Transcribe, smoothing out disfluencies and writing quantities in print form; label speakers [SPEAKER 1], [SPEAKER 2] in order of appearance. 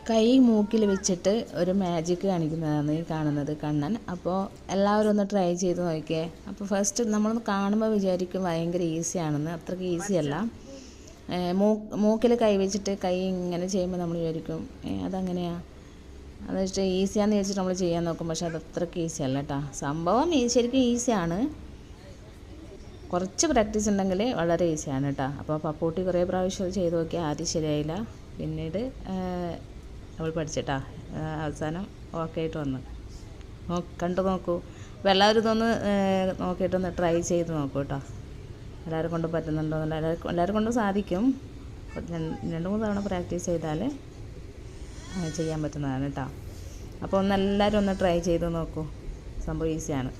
[SPEAKER 1] കൈ മൂക്കിൽ വെച്ചിട്ട് ഒരു മാജിക് കാണിക്കുന്നതാണ് ഈ കാണുന്നത് കണ്ണൻ. അപ്പോൾ എല്ലാവരും ഒന്ന് ട്രൈ ചെയ്ത് നോക്കിയേ. അപ്പോൾ ഫസ്റ്റ് നമ്മളൊന്ന് കാണുമ്പോൾ വിചാരിക്കും ഭയങ്കര ഈസിയാണെന്ന്. അത്രയ്ക്ക് ഈസിയല്ല. മൂക്കിൽ കൈ വെച്ചിട്ട് കൈ ഇങ്ങനെ ചെയ്യുമ്പോൾ നമ്മൾ വിചാരിക്കും അതങ്ങനെയാണ്, അത് വെച്ചിട്ട് ഈസിയാണെന്ന് വിചാരിച്ചിട്ട് നമ്മൾ ചെയ്യാൻ നോക്കും. പക്ഷെ അത് അത്രയ്ക്ക് ഈസി അല്ല കേട്ടോ. സംഭവം ശരിക്കും ഈസിയാണ്, കുറച്ച് പ്രാക്ടീസ് ഉണ്ടെങ്കിൽ വളരെ ഈസിയാണ് കേട്ടോ. അപ്പോൾ പപ്പൂട്ടി കുറേ പ്രാവശ്യം ചെയ്ത് നോക്കി, ആദ്യം ശരിയായില്ല, പിന്നീട് അവൾ പഠിച്ചിട്ടാ അവസാനം ഓക്കെ ആയിട്ട് വന്നു. കണ്ടു നോക്കൂ. അപ്പോൾ എല്ലാവരും ഇതൊന്ന് നോക്കിയിട്ടൊന്ന് ട്രൈ ചെയ്ത് നോക്കൂ കേട്ടോ. എല്ലാവരും കൊണ്ട് പറ്റുന്നുണ്ടോ എന്നല്ല, എല്ലാവരും കൊണ്ടും സാധിക്കും. 2-3 തവണ പ്രാക്ടീസ് ചെയ്താൽ ചെയ്യാൻ പറ്റുന്നതാണ് കേട്ടോ. അപ്പോൾ എല്ലാവരും ഒന്ന് ട്രൈ ചെയ്ത് നോക്കൂ. സംഭവം ഈസിയാണ്.